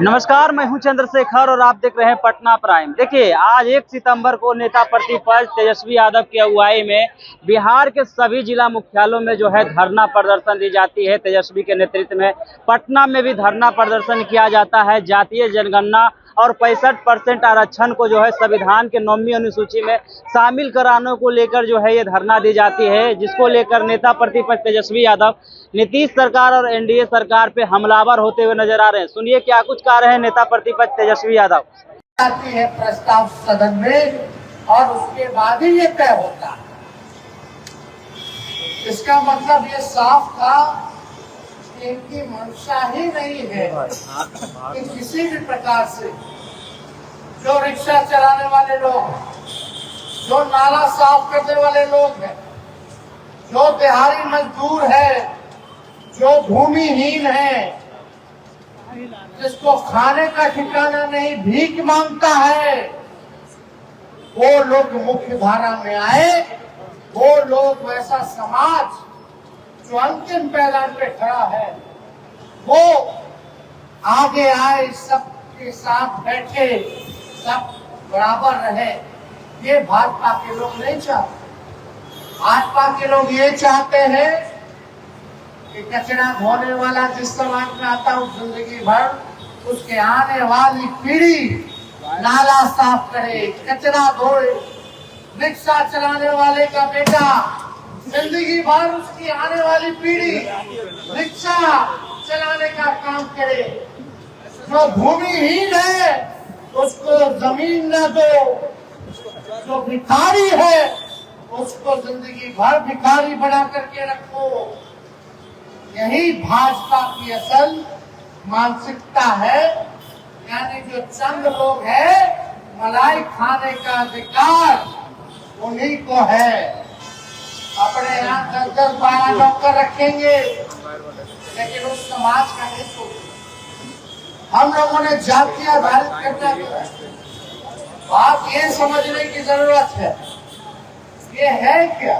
नमस्कार, मैं हूं चंद्रशेखर और आप देख रहे हैं पटना प्राइम। देखिए, आज 1 सितंबर को नेता प्रतिपक्ष तेजस्वी यादव की अगुवाई में बिहार के सभी जिला मुख्यालयों में जो है धरना प्रदर्शन दी जाती है। तेजस्वी के नेतृत्व में पटना में भी धरना प्रदर्शन किया जाता है। जातीय जनगणना और 65% आरक्षण को जो है संविधान के 9वीं अनुसूची में शामिल कराने को लेकर जो है ये धरना दी जाती है, जिसको लेकर नेता प्रतिपक्ष तेजस्वी यादव नीतीश सरकार और एनडीए सरकार पे हमलावर होते हुए नजर आ रहे हैं। सुनिए क्या कुछ कह रहे हैं नेता प्रतिपक्ष तेजस्वी यादव। आती है प्रस्ताव सदन में और उसके बाद ही ये तय होता है। इसका मतलब ये साफ था कि इनकी मंशा ही नहीं है कि किसी भी प्रकार से जो रिक्शा चलाने वाले लोग, जो नाला साफ करने वाले लोग हैं, जो दिहाड़ी मजदूर है, जो भूमिहीन है, जिसको खाने का ठिकाना नहीं, भीख मांगता है, वो लोग मुख्य धारा में आए। वो लोग, वैसा समाज जो अंतिम पैदान पे खड़ा है, वो आगे आए, सबके साथ बैठे, सब बराबर रहे। ये भाजपा के लोग नहीं चाहते। भाजपा के लोग ये चाहते हैं कि कचरा धोने वाला जिस समाज में आता है जिंदगी भर उसके आने वाली पीढ़ी नाला साफ करे, कचरा धोए। रिक्शा चलाने वाले का बेटा जिंदगी भर उसकी आने वाली पीढ़ी रिक्शा चलाने का काम करे। जो भूमिहीन है उसको जमीन न दो, जो भिखारी है उसको जिंदगी भर भिखारी बना करके रखो। यही भाजपा की असल मानसिकता है। यानी जो चंद लोग हैं, मलाई खाने का अधिकार उन्हीं को है। अपने यहाँ 10-10-12 नौकर रखेंगे, लेकिन उस समाज का नहीं सोचेंगे। हम लोगों ने जाति आधारित करना है। बात ये समझने की जरूरत है, ये है क्या,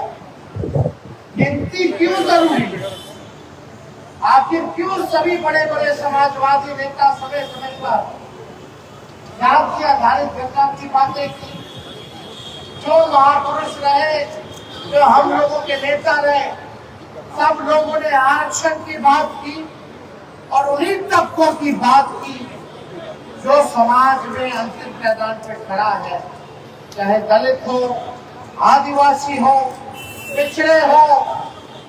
गिनती क्यों जरूरी है? आखिर क्यों सभी बड़े बड़े समाजवादी नेता समय समय पर जाति आधारित घटना की बातें की? जो महापुरुष रहे, जो हम लोगों के नेता रहे, सब लोगों ने आरक्षण की बात की और उन्हीं तबकों की बात की जो समाज में अंतिम मैदान पे खड़ा है। चाहे दलित हो, आदिवासी हो, पिछड़े हो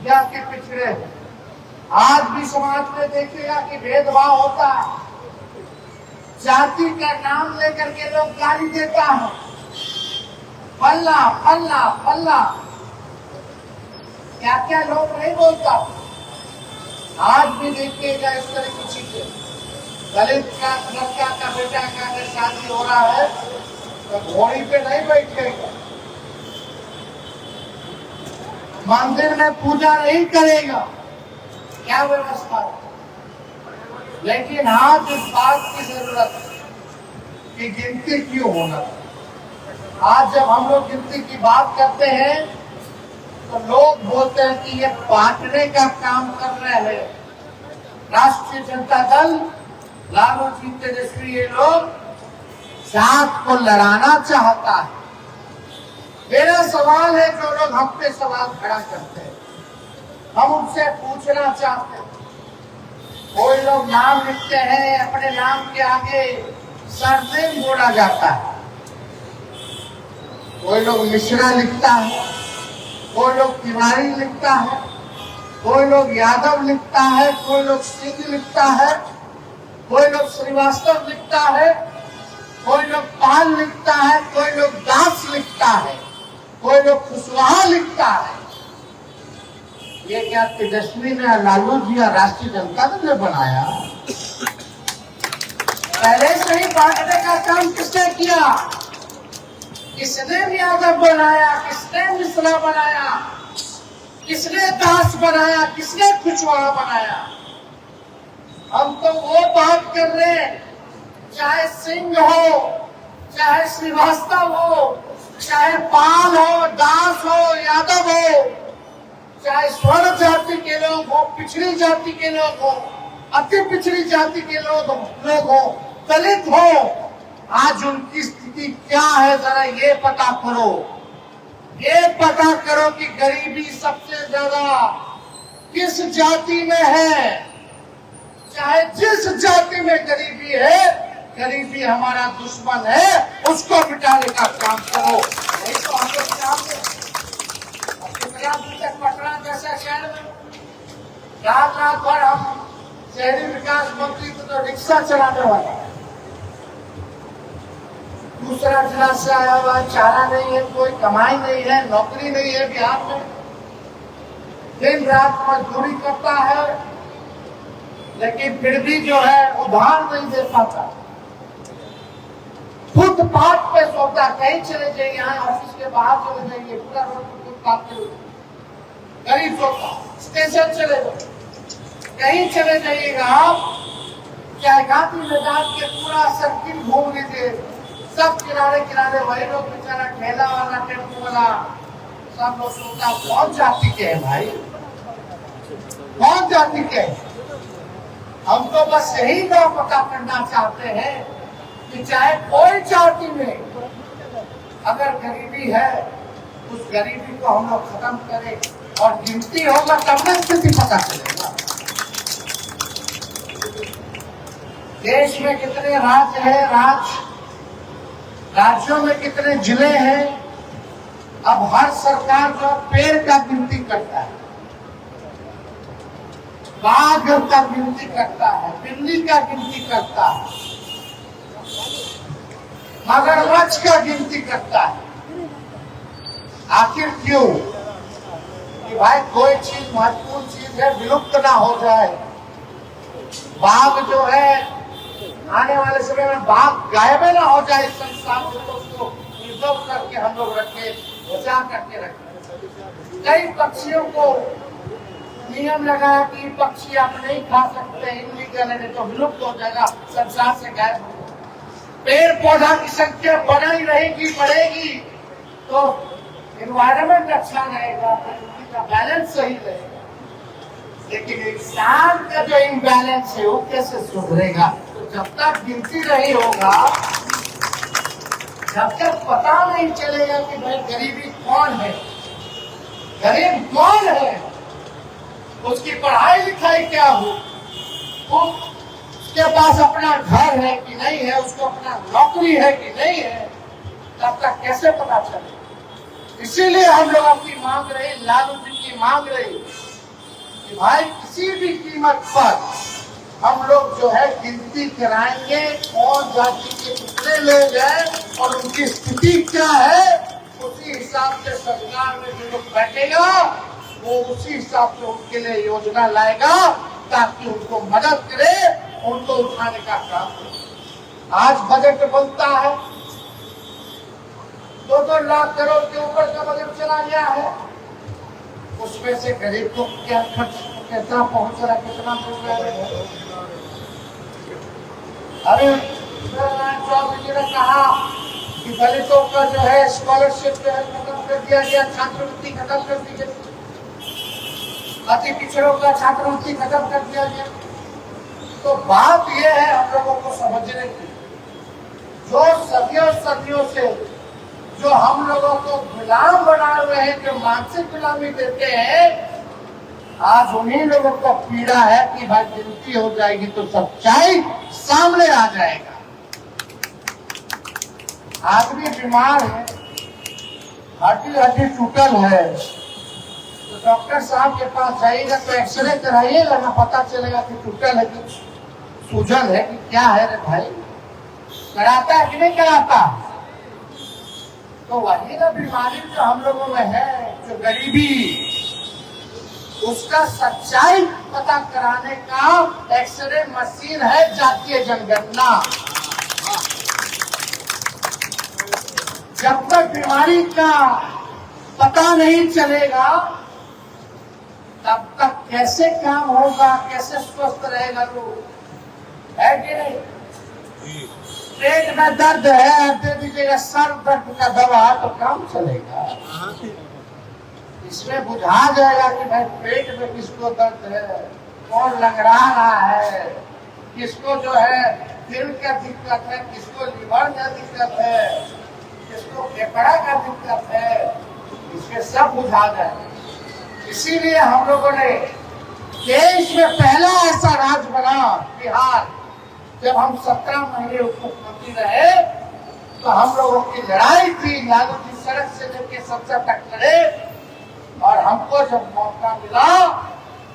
या कि पिछड़े हो। आज भी समाज में देखिएगा कि भेदभाव होता है। जाति का नाम लेकर के लोग गाली देता है, पल्ला पल्ला पल्ला, क्या क्या लोग नहीं बोलता। आज भी देखिएगा इस तरह की चीजें। दलित का लड़का का बेटा का अगर शादी हो रहा है तो घोड़ी पे नहीं बैठेगा, मंदिर में पूजा नहीं करेगा, क्या व्यवस्था है। लेकिन आज इस बात की जरूरत है कि गिनती क्यों होना। आज जब हम लोग गिनती की बात करते हैं तो लोग बोलते हैं कि ये बांटने का काम कर रहे हैं। राष्ट्रीय जनता दल, लालू जी, तेजस्वी, ये लोग जात को लड़ाना चाहता है। मेरा सवाल है, जो लोग हम पे सवाल खड़ा करते हैं, हम उनसे पूछना चाहते हैं। कोई लोग नाम लिखते हैं, अपने नाम के आगे सरनेम बोला जाता है। कोई लोग मिश्रा लिखता है, कोई लोग तिवारी लिखता है, कोई लोग यादव लिखता है, कोई लोग सिंह लिखता है, कोई लोग श्रीवास्तव लिखता है, कोई लोग पाल लिखता है, कोई लोग दास लिखता है, कोई लोग कुशवाहा लिखता है। ये क्या तेजस्वी ने, लालू जी या राष्ट्रीय जनता दल ने बनाया? पहले से ही बांटने का काम किसने किया? किसने यादव बनाया, किसने मिश्रा बनाया, किसने दास बनाया, किसने कुशवाहा बनाया? हम तो वो बात कर रहे हैं, चाहे सिंह हो, चाहे श्रीवास्तव हो, चाहे पाल हो, दास हो, यादव हो, चाहे स्वर्ण जाति के लोग हो, पिछड़ी जाति के लोग हो, अति पिछड़ी जाति के लोग हो, दलित हो, आज उनकी स्थिति क्या है जरा ये पता करो। ये पता करो कि गरीबी सबसे ज्यादा किस जाति में है। चाहे जिस जाति में गरीबी है, गरीबी हमारा दुश्मन है, उसको मिटाने का काम करो। नहीं तो हम लोग पटना जैसा शहर में रात रात भर हम शहरी विकास मंत्री तो रिक्शा चलाने वाला है, दूसरा जिला से आया हुआ, चारा नहीं है, कोई कमाई नहीं है, नौकरी नहीं है बिहार में, दिन रात मजदूरी करता है, लेकिन फिर भी जो है उधार नहीं दे पाता। फुटपाथ पे सोता, कहीं चले जाइए, यहाँ ऑफिस के बाहर चले जाइए, पूरा रोड फुटपाथ पे गरीब सोता, स्टेशन चले जाओ, कहीं चले जाइएगा आप, चाहे गांधी मैदान के पूरा सर्किल घूम लीजिए, सब किनारे किनारे वही लोग, बेचारा ठेला वाला, टेम्पो वाला, सब लोग सोता। कौन जाति के है भाई, कौन जाति के है? हम तो बस यही ना पता करना चाहते हैं कि चाहे कोई जाति में अगर गरीबी है, उस गरीबी को हम लोग खत्म करें, और गिनती होगा तब न स्थिति पता चलेगा। देश में कितने राज्य हैं, राज्यों में कितने जिले हैं, अब हर सरकार जो पेड़ का गिनती करता है, बाघ का गिनती करता है, बिल्ली का गिनती करता है, मगरमच्छ का गिनती करता है। आखिर क्यों? कि भाई कोई चीज महत्वपूर्ण चीज है, विलुप्त ना हो जाए। बाघ जो है, आने वाले समय में बाघ गायब ना हो जाए संसार से, तो उसको प्रिजर्व करके हम लोग रखे, बचा करके रखे। कई पक्षियों को नियम लगाया कि पक्षी आप नहीं खा सकते, इनलीगल है, तो विलुप्त हो जाएगा, संसार से गायब हो जाएगा। पेड़ पौधा की संख्या बढ़ी रहेगी, बढ़ेगी, तो एनवायरमेंट अच्छा रहेगा, प्रकृति का बैलेंस सही रहेगा। लेकिन इंसान का जो इम्बैलेंस है वो कैसे सुधरेगा? तो जब तक गिनती नहीं होगा, जब तक पता नहीं चलेगा कि भाई गरीबी कौन है, गरीब कौन है, उसकी पढ़ाई लिखाई क्या हो, उसके पास अपना घर है कि नहीं है, उसको अपना नौकरी है कि नहीं है, तब तक कैसे पता चले? इसीलिए हम लोग अपनी मांग रहे, लालू जी की मांग रही कि भाई किसी भी कीमत पर हम लोग जो है गिनती कराएंगे, कौन जाति के कितने लोग हैं और उनकी स्थिति क्या है, उसी हिसाब से सरकार में जो लोग बैठेगा वो उसी हिसाब से उनके लिए योजना लाएगा, ताकि उनको मदद करे, उनको उठाने का काम करे। आज बजट बनता है, 2-2 लाख करोड़ के ऊपर का बजट चला गया है, उसमें से गरीब को क्या खर्च कितना पहुंच रहा, कितना मिल रहा है? अरे चौधरी जी ने कहा कि दलितों का जो है स्कॉलरशिप जो है खत्म कर दिया गया, छात्रवृत्ति खत्म कर दी गई, अति पिछड़ों का छात्रवृत्ति खत्म कर दिया गया। तो बात यह है हम लोगों को समझने की, जो सदियों से जो हम लोगों को गुलाम बनाए हुए हैं, जो मानसिक गुलामी देते हैं, आज उन्हीं लोगों को पीड़ा है कि भाई गिनती हो जाएगी तो सच्चाई सामने आ जाएगा। आदमी बीमार है, हड्डी टूटल है, तो डॉक्टर साहब के पास जाइएगा तो एक्सरे कराइएगा ना, पता चलेगा कि टूटल है कि सूजन है कि क्या है। रे भाई कराता है कि नहीं कराता? तो वही ना बीमारी जो हम लोगों में है, जो गरीबी, उसका सच्चाई पता कराने का एक्सरे मशीन है जातीय जनगणना। जब तक बीमारी का पता नहीं चलेगा, तब तक कैसे काम होगा, कैसे स्वस्थ रहेगा लोग, है कि नहीं? पेट में दर्द है, दे दीजिएगा सर दर्द का दवा, तो काम चलेगा। इसमें बुझा जाएगा कि भाई पेट में किसको दर्द है, कौन लंगड़ा रहा है, किसको जो है दिल का दिक्कत है, किसको लीवर का दिक्कत है, किसको फेफड़ा का दिक्कत है, इसके सब बुझा गए। इसीलिए हम लोगों ने देश में पहला ऐसा राज्य बना बिहार, जब हम 17 महीने उप मुख्यमंत्री रहे तो हम लोगों की लड़ाई थी, लालू जी सड़क से लेके संसद तक लड़े, और हमको जब मौका मिला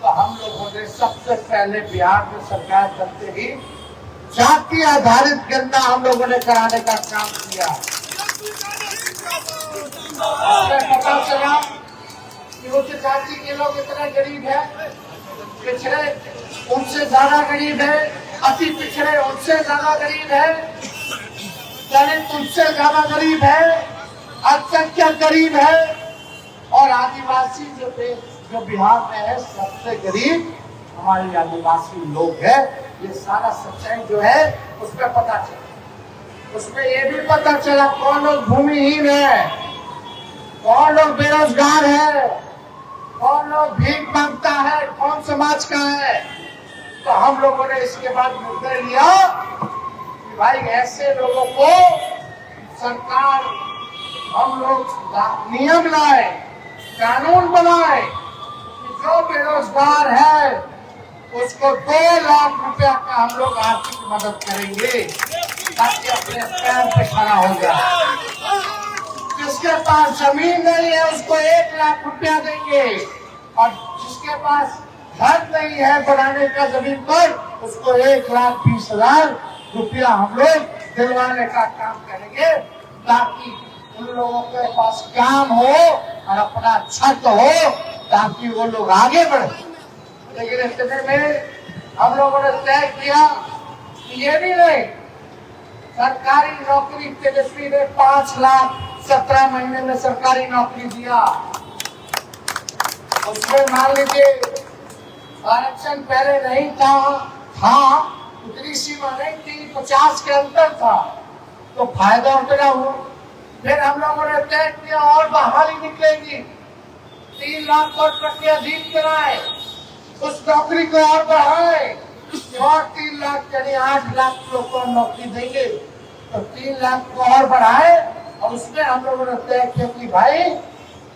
तो हम लोगों ने सबसे पहले बिहार में सरकार करते ही जाति आधारित गणना हम लोगों ने कराने का काम किया। पता चला कि उच्च जाति के लोग इतने गरीब है, पिछड़े उनसे ज्यादा गरीब है, अति पिछड़े उनसे ज्यादा गरीब है, दलित उनसे ज्यादा गरीब है, अल्पसंख्यक गरीब है, और आदिवासी जो बिहार में है सबसे गरीब हमारे आदिवासी लोग है। ये सारा सच्चाई जो है उसमें पता चला। उसमें ये भी पता चला कौन लोग भूमिहीन है, कौन लोग बेरोजगार है, कौन लोग भीख मांगता है, कौन समाज का है। तो हम लोगों ने इसके बाद निर्णय लिया कि भाई ऐसे लोगों को सरकार, हम लोग नियम लाए, कानून बनाए कि जो बेरोजगार है उसको 2 लाख रुपया का हम लोग आर्थिक मदद करेंगे ताकि अपने पैर पे खड़ा हो जाए। जिसके पास जमीन नहीं है उसको 1 लाख रुपया देंगे, और जिसके पास घर नहीं है बनाने का जमीन पर उसको 1,20,000 रुपया हम लोग दिलवाने का काम करेंगे, ताकि उन लोगों के पास काम हो और अपना छत हो, ताकि वो लोग आगे बढ़े। लेकिन इतने में हम लोगों ने तय किया कि ये भी नहीं, सरकारी नौकरी तेजस्वी ने 5 लाख 17 महीने में सरकारी नौकरी दिया। उसमें मान लीजिए आरक्षण पहले नहीं था, उतनी सीमा नहीं थी, 50 के अंतर था, तो फायदा उतना हुआ। फिर हम लोगों ने तय किया और बहाली निकलेगी, 3 लाख कोट के अधीन कराए, उस नौकरी को और बढ़ाए, और 3 लाख यानी 8 लाख लोग को नौकरी देंगे, तो 3 लाख को और बढ़ाए। और उसमें हम लोगों ने तय किया कि भाई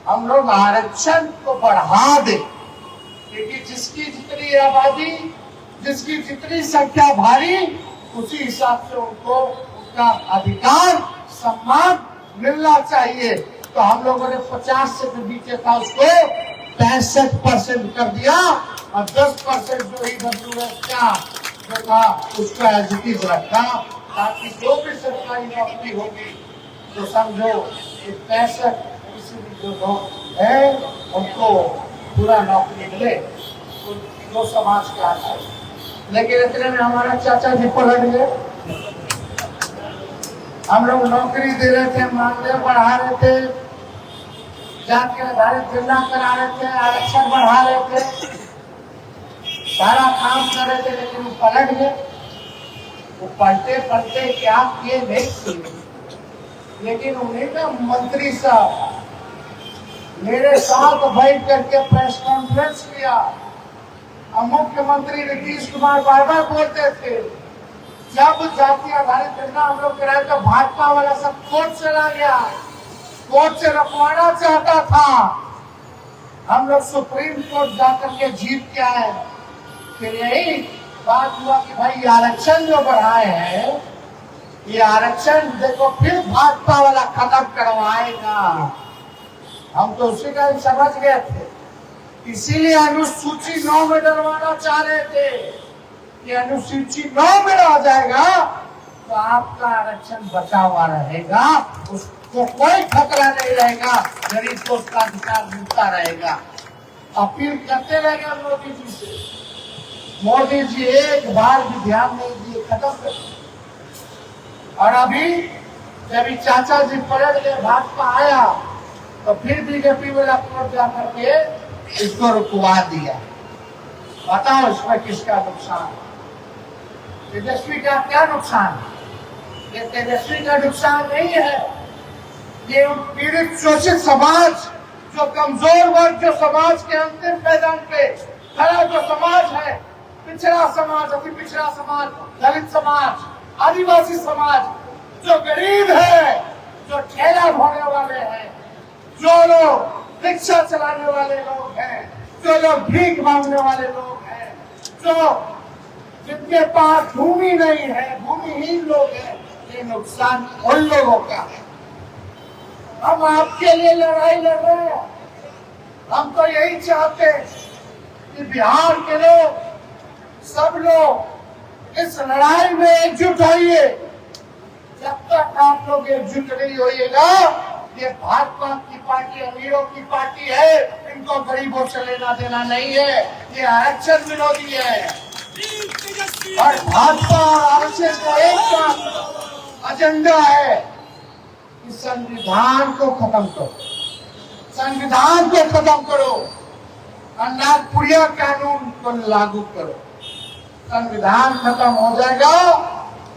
हम लोग आरक्षण को बढ़ा दें, क्योंकि जिसकी जितनी आबादी, जिसकी जितनी संख्या भारी, उसी हिसाब से उनको उनका अधिकार सम्मान मिलना चाहिए। तो हम लोगों ने 50 से जो नीचे था उसको 65% कर दिया, और 10% जो EWS का जो था उसका एग्जीक्यूटिव रखा, ताकि जो भी सरकारी नौकरी होगी तो समझो 65% जो लोग हैं उनको पूरा नौकरी मिले, जो समाज के आता है। लेकिन इतने में हमारा चाचा जी पलट गए। हम लोग नौकरी दे रहे थे, मानदेय बढ़ा रहे थे, जाति आधारित गणना करा रहे थे, आरक्षण बढ़ा रहे थे, सारा काम कर रहे थे, लेकिन वो पलट गए। वो पलटे पलटे क्या किए नहीं किए, लेकिन उन्हीं का मंत्री साहब मेरे साथ बैठ करके प्रेस कॉन्फ्रेंस किया, और मुख्यमंत्री नीतीश कुमार बार बार बोलते थे, जब जाति आधारित गणना हम लोग कराए तो भाजपा वाला सब कोर्ट चला गया, कोर्ट से रखवाना चाहता था। हम लोग सुप्रीम कोर्ट जाकर के जीत के आए। फिर यही बात हुआ कि भाई आरक्षण जो बढ़ाए हैं, ये आरक्षण देखो फिर भाजपा वाला खत्म करवाएगा। हम तो उसी का समझ गए थे, इसीलिए अनुसूची 9 में डलवाना चाह रहे थे कि अनुसूची 9 में आ जाएगा तो आपका आरक्षण बचा हुआ रहेगा, उसको कोई खतरा नहीं रहेगा, गरीब को उसका अधिकार मिलता रहेगा। अपील करते रहेगा मोदी जी से, मोदी जी एक बार भी ध्यान नहीं दिए, खत्म कर दिए। और अभी जब चाचा जी पलट गए, भाजपा आया, तो फिर बीजेपी वाला कोर्ट जाकर के इसको रुकवा दिया। बताओ इसमें किसका नुकसान? तेजस्वी का क्या नुकसान? ये तेजस्वी का नुकसान नहीं है, ये पीड़ित शोषित समाज, जो कमजोर वर्ग, जो समाज के अंतिम मैदान पे खड़ा जो समाज है, पिछड़ा समाज, अति पिछड़ा समाज, दलित समाज, आदिवासी समाज, जो गरीब है, जो ठेला ढोने वाले हैं, जो लोग रिक्शा चलाने वाले लोग हैं, जो लोग भीख मांगने वाले लोग हैं, जो जिनके पास भूमि नहीं है, भूमिहीन लोग हैं, ये नुकसान उन लोगों का है। हम आपके लिए लड़ाई लड़ रहे हैं। हम तो यही चाहते हैं कि बिहार के लोग, सब लोग इस लड़ाई में एकजुट होइए। जब तक आप लोग एकजुट नहीं होइएगा, ये भाजपा की पार्टी अमीरों की पार्टी है, इनको गरीबों से लेना देना नहीं है, ये आरक्षण विरोधी है। और भाजपा और आरक्षण का एक एजेंडा है कि संविधान को खत्म करो, संविधान को खत्म करो और नागपुरिया कानून को लागू करो। संविधान खत्म हो जाएगा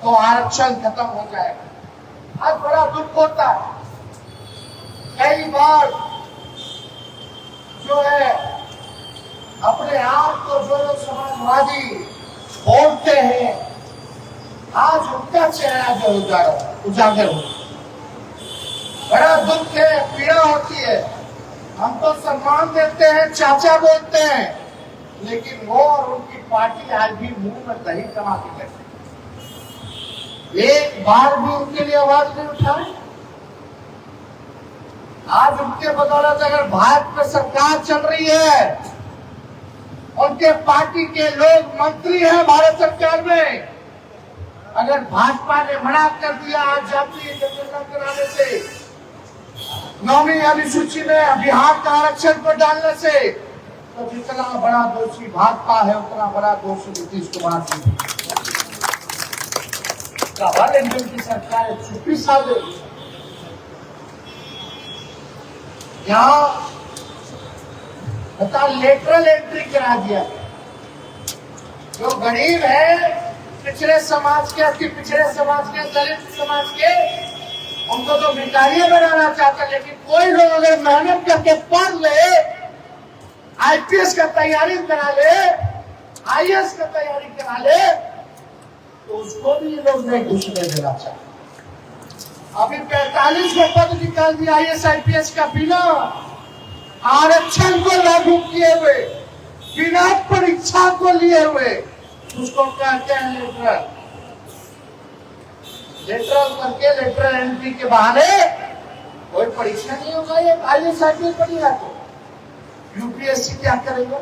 तो आरक्षण खत्म हो जाएगा। आज बड़ा दुख होता है, कई बार जो है अपने आप को जो लोग समाजवादी बोलते हैं, आज उनका चेहरा जो उजागर हो, बड़ा दुख है, पीड़ा होती है। हम तो सम्मान देते हैं, चाचा बोलते हैं, लेकिन वो और उनकी पार्टी आज भी मुंह में दही जमा के बैठे, एक बार भी उनके लिए आवाज नहीं उठाए। आज उनके बदौलत अगर भारत में सरकार चल रही है, उनके पार्टी के लोग मंत्री हैं भारत सरकार में, अगर भाजपा ने मना कर दिया आज जातीय जनगणना कराने से, 9वीं अनुसूची में बिहार का आरक्षण को डालने से, तो जितना बड़ा दोषी भाजपा है उतना बड़ा दोषी नीतीश कुमार जी। की सरकार चुप्पी साधे, यहाँ बता लेटरल एंट्री करा दिया। जो गरीब है, पिछड़े समाज के, अति पिछड़े समाज के, दलित समाज के, उनको तो भिखारी बनाना चाहता, लेकिन कोई लोग अगर मेहनत करके पढ़ ले, आईपीएस का तैयारी करा ले, आईएएस का तैयारी करा ले, तो उसको भी ये लोग नहीं घुसने देना चाहते। अभी 45 को पद निकाल दिया आईएएस आईपीएस का, बिना आरक्षण को लागू किए हुए, बिना परीक्षा को लिए हुए, उसको कहते हैं लेटरल। लेटरल करके लेटरल एंट्री के बहाने कोई परीक्षा नहीं होगा। ये आईएएस आईपीएस बनेगा तो यूपीएससी क्या करेगा?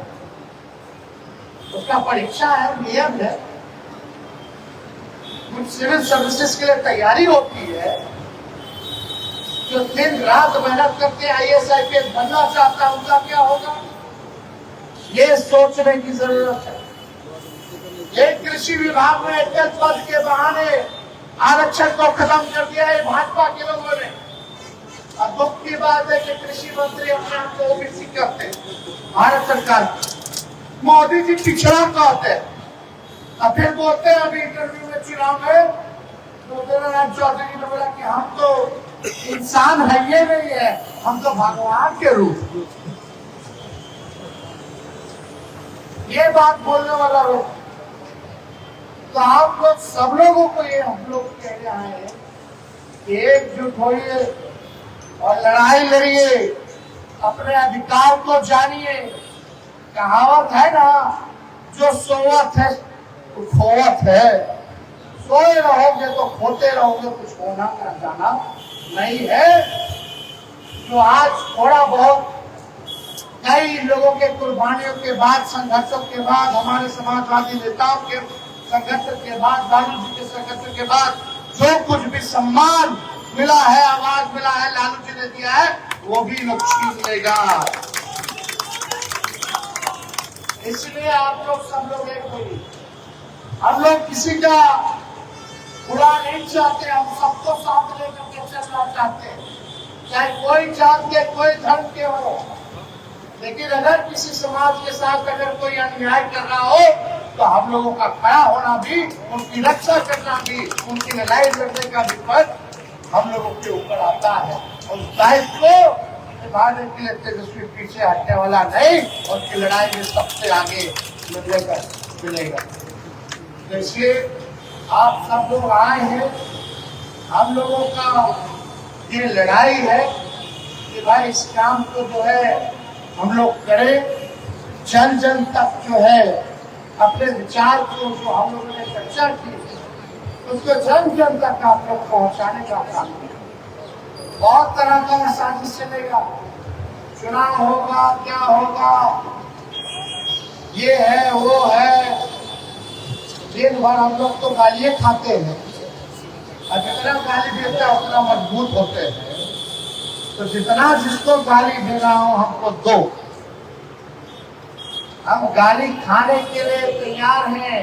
उसका परीक्षा है, नियम है, कुछ सिविल सर्विसेज के लिए तैयारी होती है। जो दिन रात मेहनत करके आईएएस आईपीएस बनना चाहता है, उनका क्या होगा, ये सोचने की जरूरत है। ये कृषि विभाग में एकल पद के बहाने आरक्षण को खत्म कर दिया है भाजपा के लोगों ने। और दुख की बात है कि कृषि मंत्री अपने आप को ओबीसी कहते हैं, भारत सरकार मोदी जी पिछड़ा कहते हैं, और फिर बोलते हैं अभी इंटरव्यू में चुनाव में ज्योतिरादित्य चौधरी ने बोला कि हम तो इंसान है, ये नहीं है, हम तो भगवान के रूप। ये बात बोलने वाला लोग, तो आप लोग सब लोगों को ये हम लोग कह रहे हैं कि एकजुट होइए और लड़ाई लड़िए, अपने अधिकार को जानिए। कहावत है ना, जो सोवत है तो खोवत है, सोए रहोगे तो खोते रहोगे, कुछ होना ना जाना नहीं है। जो आज थोड़ा बहुत कई लोगों के कुर्बानियों के बाद, संघर्षों के बाद, हमारे समाजवादी नेताओं के संघर्ष के बाद, लालू जी के संघर्ष के बाद जो कुछ भी सम्मान मिला है, आवाज मिला है, लालू जी ने दिया है, वो भी लोग छीन लेगा। इसलिए आप लोग सब लोग एक होइए। हम लोग किसी का बुरा नहीं चाहते, हम सबको साथ लेकर के चलना चाहते हैं, चाहे कोई जात के, कोई धर्म के हो। लेकिन अगर किसी समाज के साथ अगर कोई अन्याय कर रहा हो, तो हम लोगों का खड़ा होना भी, उनकी रक्षा करना भी, उनकी लड़ाई लड़ने का भी पद हम लोगों के ऊपर आता है। उस दायित्व को निभाने के लिए तेजस्वी पीछे हटने वाला नहीं, और की लड़ाई में सबसे आगे मिलेगा। इसलिए आप सब लोग आए हैं, हम लोगों का ये लड़ाई है कि भाई इस काम को जो है हम लोग करें, जन जन तक जो है अपने विचार को जो हम लोगों ने चर्चा की उसको जन जन तक आप लोग पहुंचाने का काम करें। बहुत तरह का साजिश चलेगा, चुनाव होगा, क्या होगा, ये है वो है, दिन भर हम लोग तो गालियां खाते हैं, और जितना गाली देता है उतना मजबूत होते हैं। तो जितना जिसको गाली दे रहा हूं हमको दो, हम गाली खाने के लिए तैयार हैं,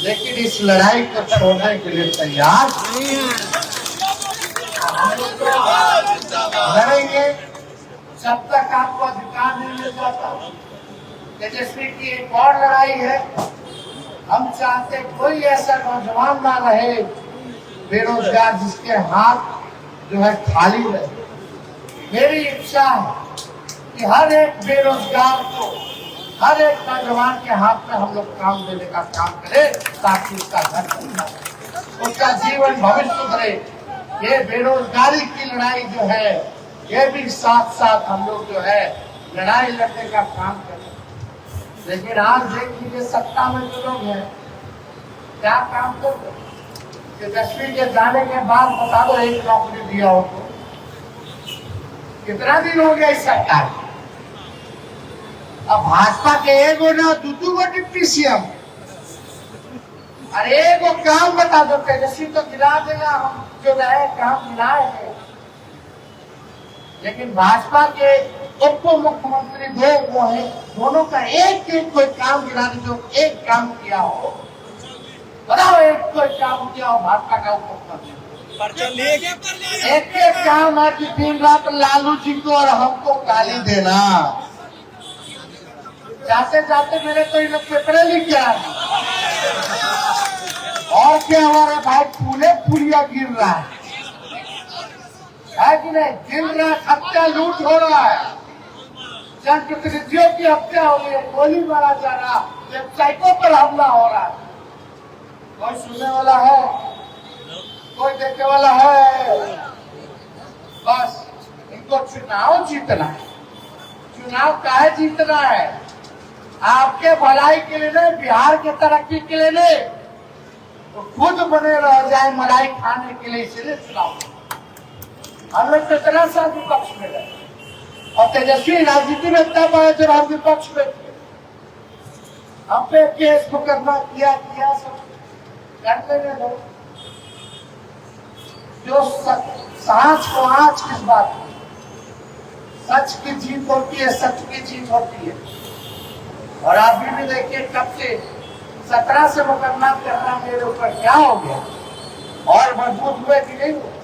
लेकिन इस लड़ाई को छोड़ने के लिए तैयार नहीं है। हम लोग तो लड़ेंगे जब तक आपको अधिकार नहीं मिल जाता। तेजस्वी की एक और लड़ाई है, हम चाहते कोई ऐसा नौजवान ना रहे बेरोजगार जिसके हाथ जो है खाली रहे। मेरी इच्छा है कि हर एक बेरोजगार को, हर एक नौजवान के हाथ में हम लोग काम देने का काम करें, ताकि उसका घर बने, उसका जीवन भविष्य सुधरे। ये बेरोजगारी की लड़ाई जो है, ये भी साथ साथ हम लोग जो है लड़ाई लड़ने का काम करें। लेकिन आज देख लीजिए सत्ता में जो लोग हैं क्या काम करते, तेजस्वी के जाने के बाद बता दो एक नौकरी दिया हो तो कितना दिन हो गया इस सरकार। अब भाजपा के एगो ना दू गो डिप्टी सीएम, अरे एगो काम बता दो, तेजस्वी तो गिरा देगा, हम जो रहे काम गिराए हैं। लेकिन भाजपा के उप मुख्यमंत्री दो वो है, दोनों का एक एक कोई काम गिरा दे, जो एक काम किया हो, बताओ एक कोई काम किया हो भाजपा का उप मुख्यमंत्री। एक एक काम है कि दिन रात लालू जी को और हमको गाली देना। जाते जाते मेरे तो इन पेपरे लिख गया और क्या हमारा भाई पूरे पुलिया गिर रहा है कि नहीं? दिन रात हत्या लूट हो रहा है, जनप्रतिनिधियों की हत्या हो रही है, गोली मारा जा रहा, वेबसाइटों पर हमला हो रहा है। कोई सुनने वाला है? कोई देखने वाला है? बस इनको चुनाव जीतना है। चुनाव काहे जीतना है? आपके भलाई के लिए नहीं, बिहार के तरक्की के लिए नहीं, तो खुद बने रह जाए मलाई खाने के लिए, इसलिए चुनाव। हम लोग तो इतना सा विपक्ष में रहे, और तेजस्वी राजनीति में इतना पाए जब हम विपक्ष में थे। हम पे केस मुकदमा किया सब करते रहे लोग। जो सांच को आज किस बात की, सच की जीत होती है, सच की जीत होती है। और अभी भी देखिए कब से 17 से मुकदमा करना मेरे ऊपर क्या हो गया, और मजबूत हुए कि नहीं हुए।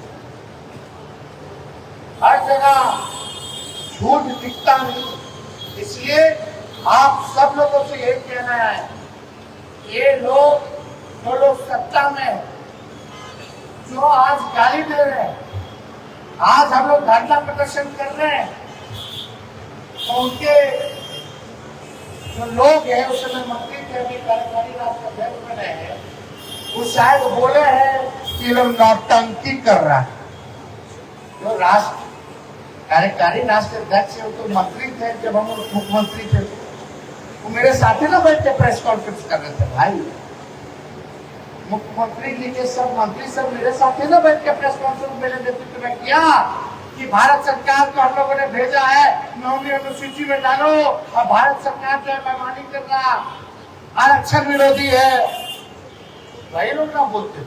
हर जगह झूठ दिखता नहीं, इसलिए आप सब लोगों से यही कहना है, ये लोग जो लोग सत्ता में जो आज गाली दे रहे हैं, आज हम लोग धरना प्रदर्शन कर रहे हैं, तो उनके जो लोग हैं, उस समय मंत्री थे, अभी कार्यकारी राष्ट्राध्यक्ष बने हैं, वो शायद बोले हैं कि लोग नौटंकी कर रहा है। जो राष्ट्र कार्यकारी राष्ट्राध्यक्ष है, तो मंत्री थे, जब हम मुख्यमंत्री थे वो मेरे साथ ही ना बैठ के प्रेस कॉन्फ्रेंस कर रहे थे भाई। मुख्यमंत्री जी के सब मंत्री सब मेरे साथ ही ना बैठ के प्रेस कॉन्फ्रेंस मेरे नेतृत्व में किया कि भारत सरकार को हम लोगों ने भेजा है 9वीं अनुसूची में डालो, और भारत सरकार जो है बेईमानी कर रहा, आरक्षण विरोधी है, वही लोग ना बोलते।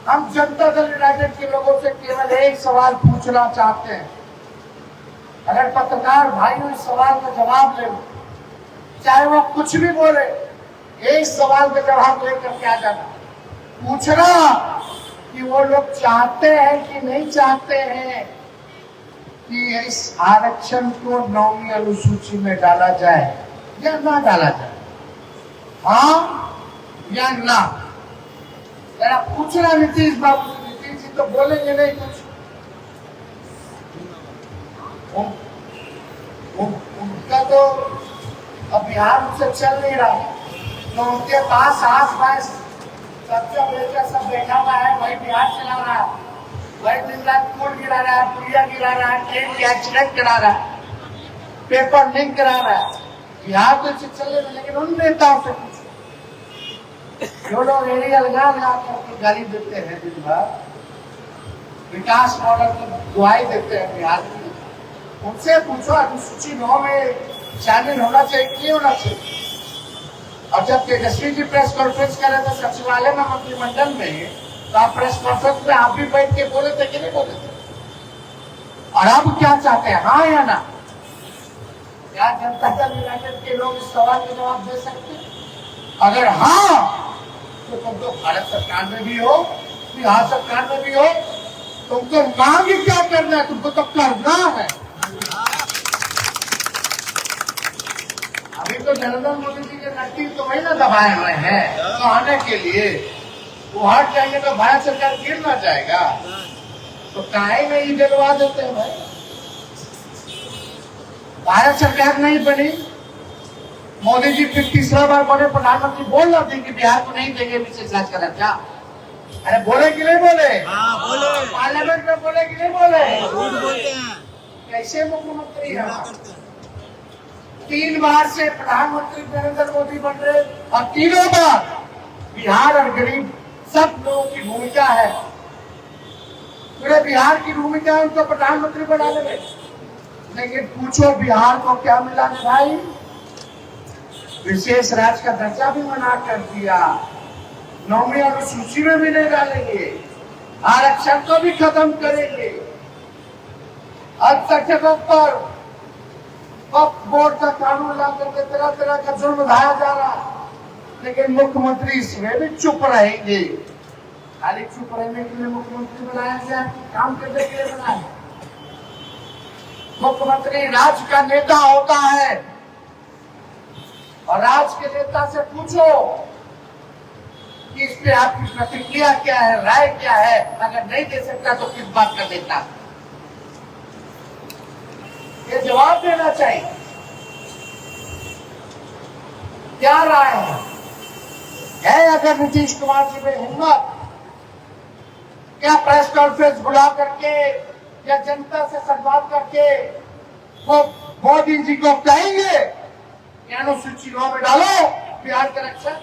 हम जनता दल यूनाइटेड के लोगों से केवल एक सवाल पूछना चाहते हैं, अगर पत्रकार भाइयों इस सवाल का जवाब ले, चाहे वो कुछ भी बोले, एक सवाल का जवाब लेकर क्या जाना, पूछना कि वो लोग चाहते हैं कि नहीं चाहते हैं कि इस आरक्षण को 9वीं अनुसूची में डाला जाए या ना डाला जाए, हाँ या ना। जरा पूछना नीतीश बाबू से, नीतीश जी तो बोलेंगे नहीं कुछ। उनका तो अब बिहार से चल नहीं रहा, तो उनके पास आस पास सबसे बेटा सब बैठा हुआ है, वही बिहार चला रहा है, वही दिन रात पुल गिरा रहा है, पुलिया गिरा रहा है, ट्रेन की एक्सीडेंट करा रहा है, पेपर लीक करा रहा है। बिहार तो चल रहे, लेकिन उन नेताओं से जो लोग एरिया लगा करके गाली देते हैं दिन भर, विकास मॉडल की दुआई देते हैं बिहार की, उनसे पूछो अनुसूची 9 में शामिल होना चाहिए कि नहीं होना चाहिए। और जब तेजस्वी जी प्रेस कॉन्फ्रेंस कर रहे थे सचिवालय में मंत्रिमंडल में, तो आप प्रेस कॉन्फ्रेंस में आप भी बैठ के बोले थे कि नहीं बोले थे? और अब क्या चाहते हैं, हाँ या ना? क्या जनता दल यूनाइटेड के लोग इस सवाल के जवाब दे सकते हैं? अगर हाँ, तो तुम तो भारत सरकार में भी हो, बिहार सरकार में भी हो, तुमको मांग क्या करना है, तुमको तो करना है। अभी तो नरेंद्र मोदी जी के नक्की तो वही ना दबाए हुए हैं तो आने के लिए, वो हट जाएंगे तो भारत सरकार गिर ना जाएगा, तो काहे नहीं दिलवा देते हैं भाई। भारत सरकार नहीं बनी, मोदी जी फिर तीसरा बार बने प्रधानमंत्री, बोल रहे थे कि बिहार को नहीं देंगे विशेष राज्य का दर्जा। अरे बोले कि नहीं बोले? हाँ, बोले। पार्लियामेंट में बोले कि नहीं बोले? झूठ बोलते हैं। कैसे मुख्यमंत्री है? 3 बार से प्रधानमंत्री नरेंद्र मोदी बन रहे, और तीनों बार बिहार और गरीब सब लोगों की भूमिका है, पूरे बिहार की भूमिका है उनको प्रधानमंत्री बनाने में। लेकिन पूछो बिहार को क्या मिला है भाई? विशेष राज्य का दर्जा भी मना कर दिया, 9वीं अनुसूची में भी नहीं डालेंगे, आरक्षण को भी खत्म करेंगे, अल्पसंख्यकों पर वक्फ बोर्ड का कानून ला करके तरह तरह का जुर्म ढाया जा रहा है। लेकिन मुख्यमंत्री इसमें भी चुप रहेंगे। खाली चुप रहने के लिए मुख्यमंत्री बनाया गया, काम करने के लिए बनाया? मुख्यमंत्री राज्य का नेता होता है, और राज्य के नेता से पूछो कि इस पे आपकी प्रतिक्रिया क्या है, राय क्या है। अगर नहीं दे सकता तो किस बात का देता, ये जवाब देना चाहिए। क्या राय है अगर नीतीश कुमार जी में हिम्मत, क्या प्रेस कॉन्फ्रेंस बुला करके या जनता से संवाद करके वो मोदी जी को कहेंगे कि अनुसूची 9 में डालो बिहार का रक्षा?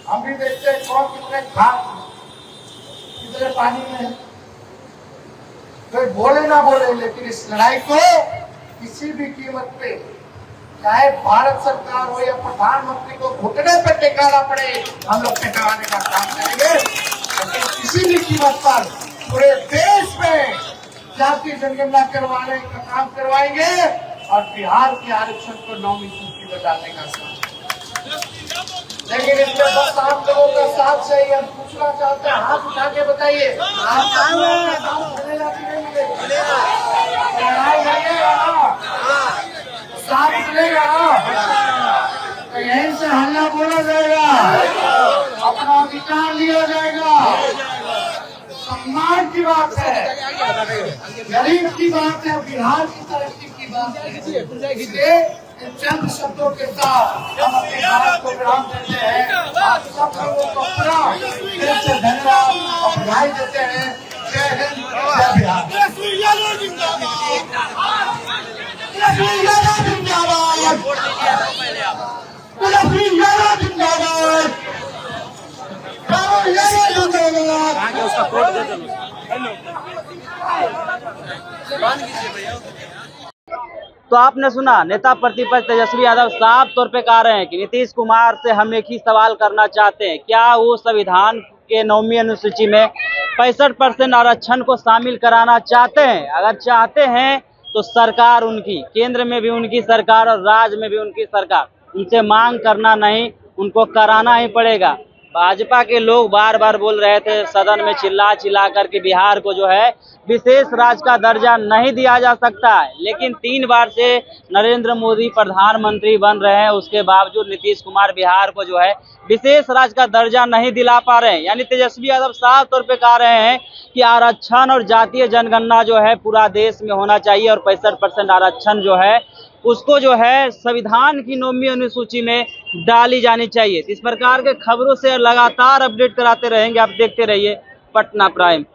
हम भी देखते हैं कौन कितने घाट कितने पानी में है, फिर बोले ना बोले, लेकिन इस लड़ाई को किसी भी कीमत पे, चाहे भारत सरकार हो या प्रधानमंत्री को घुटने पे टिकाना पड़े, हम लोग टिकाने का काम करेंगे। लेकिन किसी भी कीमत पर पूरे देश में जाति जनगणना करवाने का काम करवाएंगे और बिहार के आरक्षण को 9वीं सूची में डालने का काम। लेकिन इसमें बस आप लोगों का साथ चाहिए। हम पूछना चाहते हैं, हाथ उठा के बताइए, आपका मिलेगा कि नहीं मिलेगा? लड़ाई लगेगा ना, साथ मिलेगा ना, तो यहीं से हल्ला बोला जाएगा, अपना अधिकार लिया जाएगा। सम्मान की बात है, गरीब की बात है, बिहार की तरक्की की बात है। इसलिए इन चंद शब्दों के साथ हम अपने भारत को विराम देते हैं। आप सब लोगों को पूरा दिल से धन्यवाद और बधाई देते हैं। जय हिंद, जय बिहार। तो आपने सुना, नेता प्रतिपक्ष तेजस्वी यादव साफ तौर पे कह रहे हैं कि नीतीश कुमार से हम एक ही सवाल करना चाहते हैं, क्या वो संविधान के 9वीं अनुसूची में 65% आरक्षण को शामिल कराना चाहते हैं? अगर चाहते हैं तो सरकार उनकी, केंद्र में भी उनकी सरकार और राज्य में भी उनकी सरकार, उनसे मांग करना नहीं, उनको कराना ही पड़ेगा। भाजपा के लोग बार बार बोल रहे थे सदन में चिल्ला चिल्ला करके बिहार को जो है विशेष राज्य का दर्जा नहीं दिया जा सकता है, लेकिन 3 बार से नरेंद्र मोदी प्रधानमंत्री बन रहे हैं, उसके बावजूद नीतीश कुमार बिहार को जो है विशेष राज्य का दर्जा नहीं दिला पा रहे हैं। यानी तेजस्वी यादव साफ तौर पे कह रहे हैं कि आरक्षण और जातीय जनगणना जो है पूरा देश में होना चाहिए और 65% आरक्षण जो है उसको जो है संविधान की 9वीं अनुसूची में डाली जानी चाहिए। इस प्रकार के खबरों से लगातार अपडेट कराते रहेंगे, आप देखते रहिए पटना प्राइम।